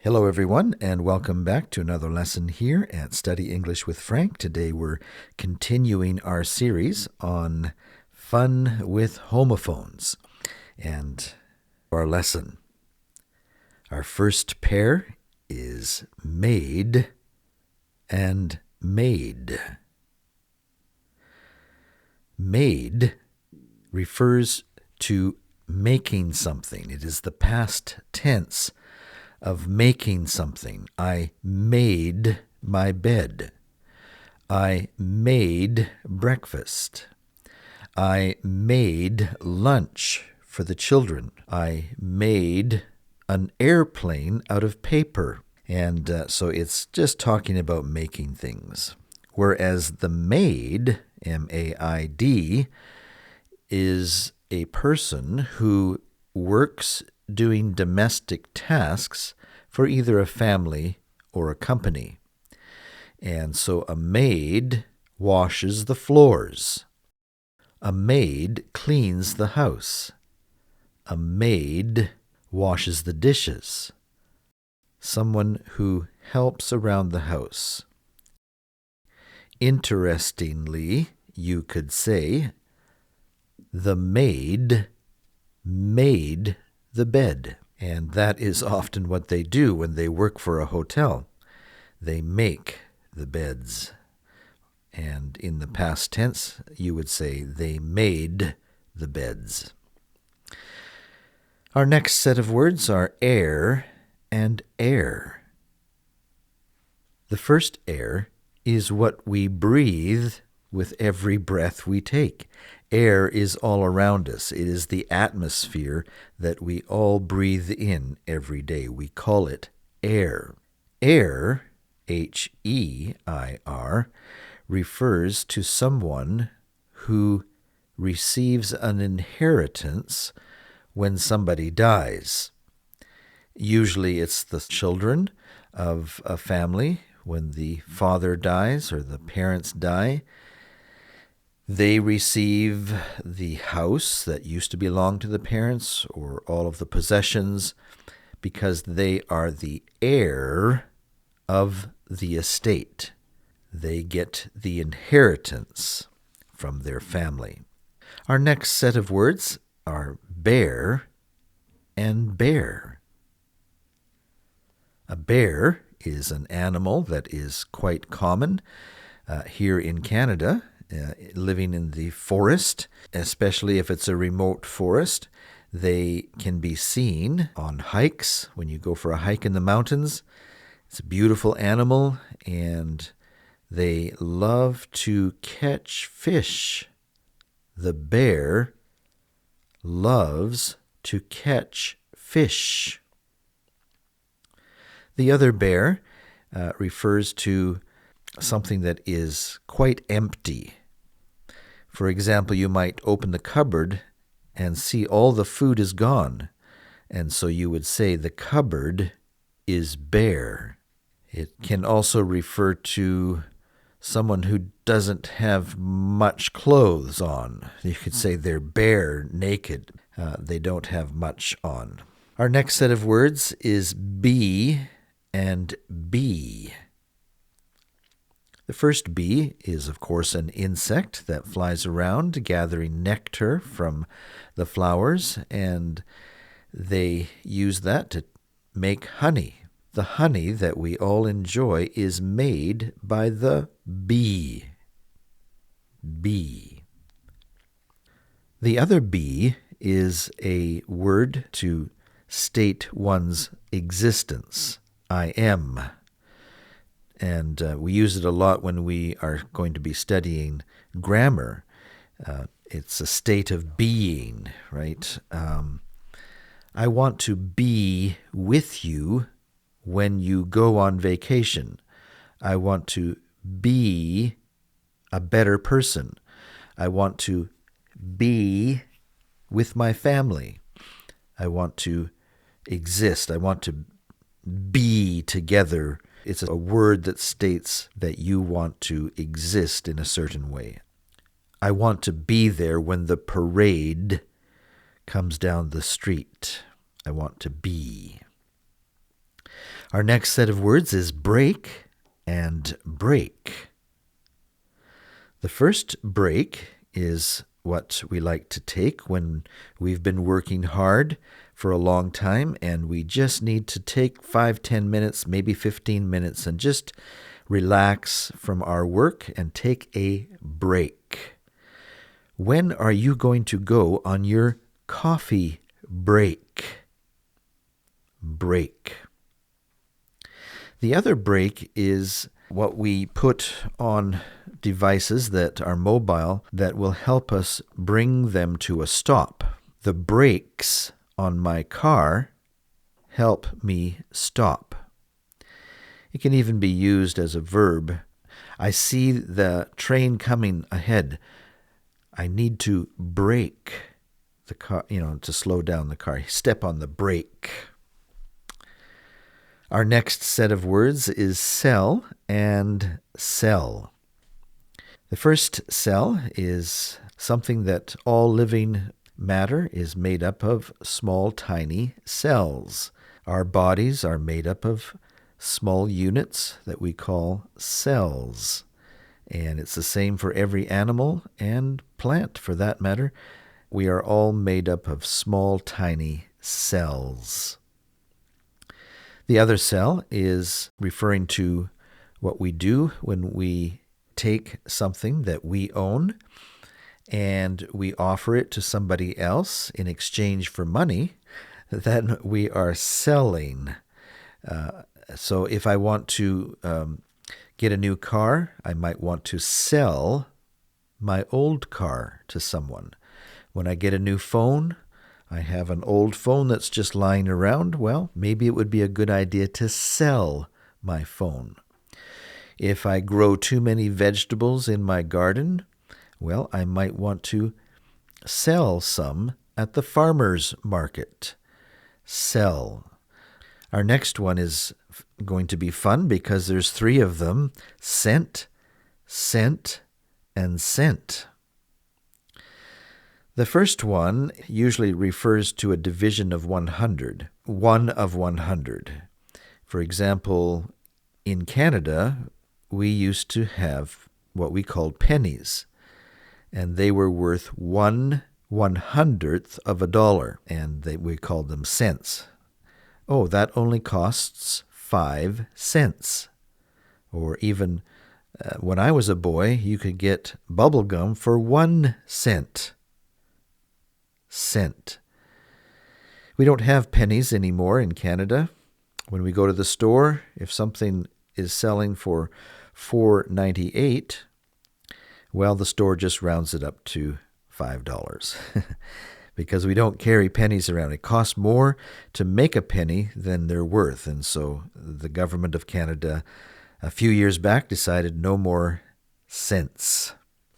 Hello, everyone, and welcome back to another lesson here at Study English with Frank. Today we're continuing our series on fun with homophones. And our lesson, our first pair is made and made. Made refers to making something. It is the past tense of making something. I made my bed. I made breakfast. I made lunch for the children. I made an airplane out of paper. And so it's just talking about making things. Whereas the maid, M-A-I-D, is a person who works doing domestic tasks for either a family or a company. And so a maid washes the floors. A maid cleans the house. A maid washes the dishes. Someone who helps around the house. Interestingly, you could say, the maid made the bed. And that is often what they do when they work for a hotel. They make the beds. And in the past tense, you would say they made the beds. Our next set of words are air and air. The first air is what we breathe with every breath we take. Air is all around us. It is the atmosphere that we all breathe in every day. We call it air. Heir, H-E-I-R, refers to someone who receives an inheritance when somebody dies. Usually it's the children of a family. When the father dies or the parents die, they receive the house that used to belong to the parents or all of the possessions because they are the heir of the estate. They get the inheritance from their family. Our next set of words are bear and bear. A bear is an animal that is quite common here in Canada. Living in the forest, especially if it's a remote forest. They can be seen on hikes when you go for a hike in the mountains. It's a beautiful animal, and they love to catch fish. The bear loves to catch fish. The other bear refers to something that is quite empty. For example, you might open the cupboard and see all the food is gone. And so you would say the cupboard is bare. It can also refer to someone who doesn't have much clothes on. You could say they're bare, naked. They don't have much on. Our next set of words is bee and bee. The first bee is, of course, an insect that flies around gathering nectar from the flowers, and they use that to make honey. The honey that we all enjoy is made by the bee. Bee. The other bee is a word to state one's existence. I am. And we use it a lot when we are going to be studying grammar. It's a state of being, right? I want to be with you when you go on vacation. I want to be a better person. I want to be with my family. I want to exist. I want to be together. It's a word that states that you want to exist in a certain way. I want to be there when the parade comes down the street. I want to be. Our next set of words is break and break. The first break is what we like to take when we've been working hard for a long time and we just need to take 5-10 minutes, maybe 15 minutes, and just relax from our work and take a break. When are you going to go on your coffee break? Break. The other break is what we put on devices that are mobile that will help us bring them to a stop. The brakes on my car help me stop. It can even be used as a verb. I see the train coming ahead. I need to brake the car, to slow down the car. Step on the brake. Our next set of words is cell and cell. The first cell is something that all living matter is made up of small, tiny cells. Our bodies are made up of small units that we call cells. And it's the same for every animal and plant, for that matter. We are all made up of small, tiny cells. The other cell is referring to what we do when we take something that we own and we offer it to somebody else in exchange for money. Then we are selling. So if I want to get a new car, I might want to sell my old car to someone. When I get a new phone, I have an old phone that's just lying around. Well, maybe it would be a good idea to sell my phone. If I grow too many vegetables in my garden, well, I might want to sell some at the farmer's market. Sell. Our next one is going to be fun because there's 3 of them: cent, cent, and cent. The first one usually refers to a division of 100, 1 of 100. For example, in Canada, we used to have what we called pennies, and they were worth 1/100th of a dollar, and we called them cents. Oh, that only costs 5 cents. Or even when I was a boy, you could get bubble gum for 1 cent. Cent. We don't have pennies anymore in Canada. When we go to the store, if something is selling for $4.98, well, the store just rounds it up to $5 because we don't carry pennies around. It costs more to make a penny than they're worth, and so the government of Canada a few years back decided no more cents.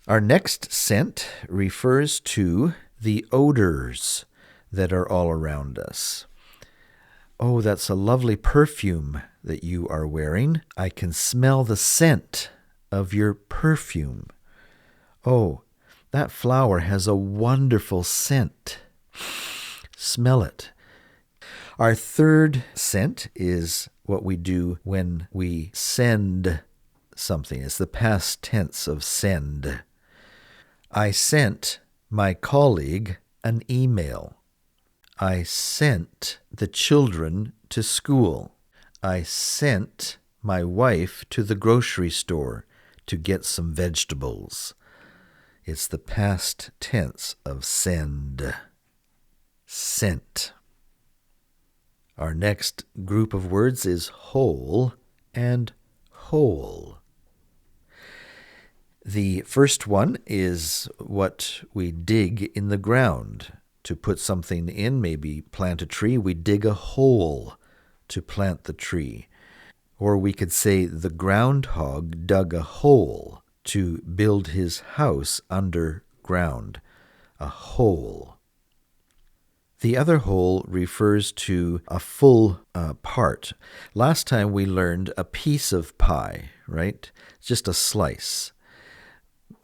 Our next scent refers to the odors that are all around us. Oh, that's a lovely perfume that you are wearing. I can smell the scent of your perfume. Oh, that flower has a wonderful scent. Smell it. Our third scent is what we do when we send something. It's the past tense of send. I sent my colleague an email. I sent the children to school. I sent my wife to the grocery store to get some vegetables. It's the past tense of send. Sent. Our next group of words is whole and whole. The first one is what we dig in the ground. To put something in, maybe plant a tree, we dig a hole to plant the tree. Or we could say the groundhog dug a hole to build his house underground. A hole. The other whole refers to a full part. Last time we learned a piece of pie, right? Just a slice.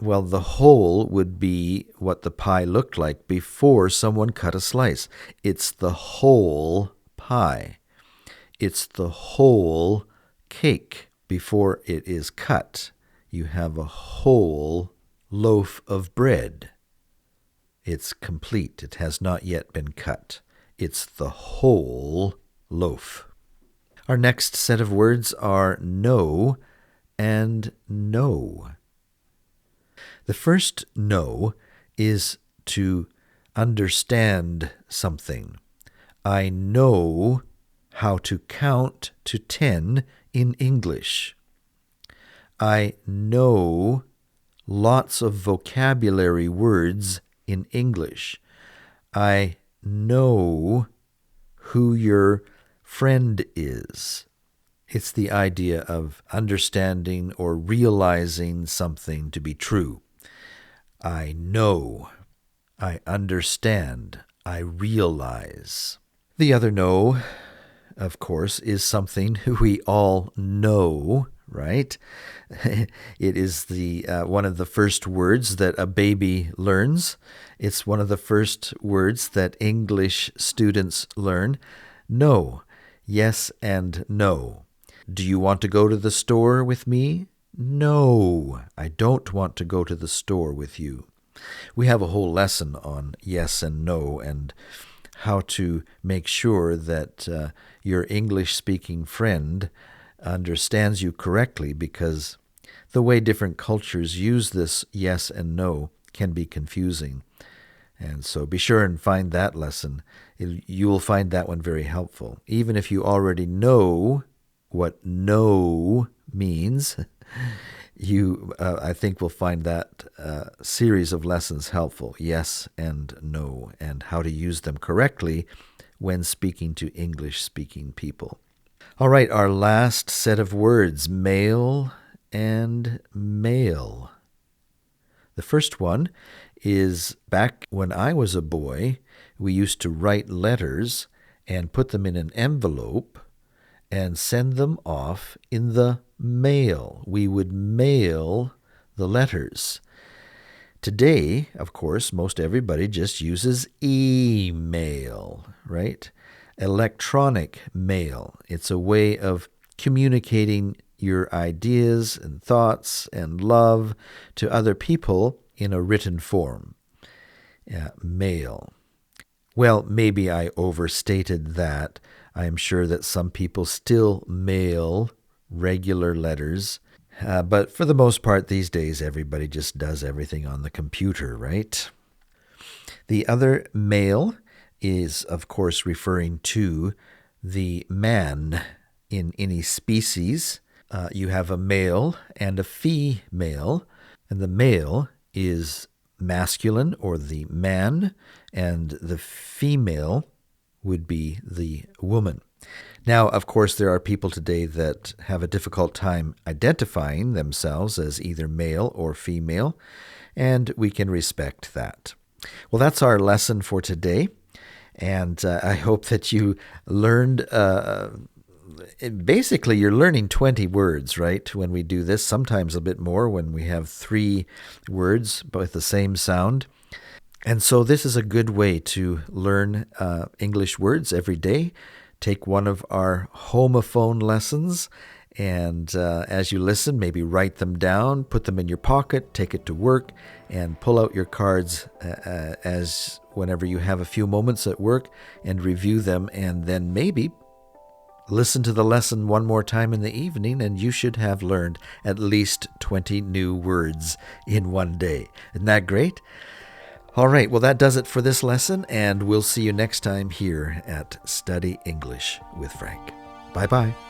Well, the whole would be what the pie looked like before someone cut a slice. It's the whole pie. It's the whole cake before it is cut. You have a whole loaf of bread. It's complete. It has not yet been cut. It's the whole loaf. Our next set of words are no and know. The first know is to understand something. I know how to count to 10 in English. I know lots of vocabulary words in English. I know who your friend is. It's the idea of understanding or realizing something to be true. I know, I understand, I realize. The other know, of course, is something we all know, right? It is the one of the first words that a baby learns. It's one of the first words that English students learn. No, yes and no. Do you want to go to the store with me? No, I don't want to go to the store with you. We have a whole lesson on yes and no and how to make sure that your English-speaking friend understands you correctly, because the way different cultures use this yes and no can be confusing. And so be sure and find that lesson. You will find that one very helpful. Even if you already know what no means, you, I think, will find that series of lessons helpful. Yes and no, and how to use them correctly when speaking to English-speaking people. All right, our last set of words, male and male. The first one is, back when I was a boy, we used to write letters and put them in an envelope and send them off in the mail. We would mail the letters. Today, of course, most everybody just uses email, right? Electronic mail. It's a way of communicating your ideas and thoughts and love to other people in a written form. Mail. Well, maybe I overstated that. I am sure that some people still mail regular letters, but for the most part these days everybody just does everything on the computer, right? The other male is, of course, referring to the man in any species. You have a male and a female, and the male is masculine, or the man, and the female would be the woman. Now, of course, there are people today that have a difficult time identifying themselves as either male or female, and we can respect that. Well, that's our lesson for today, and I hope that you learned, basically you're learning 20 words, right, when we do this, sometimes a bit more when we have 3 words with the same sound. And so this is a good way to learn English words every day. Take one of our homophone lessons, and as you listen, maybe write them down, put them in your pocket, take it to work, and pull out your cards as whenever you have a few moments at work, and review them, and then maybe listen to the lesson one more time in the evening, and you should have learned at least 20 new words in one day. Isn't that great? All right, well, that does it for this lesson, and we'll see you next time here at Study English with Frank. Bye-bye.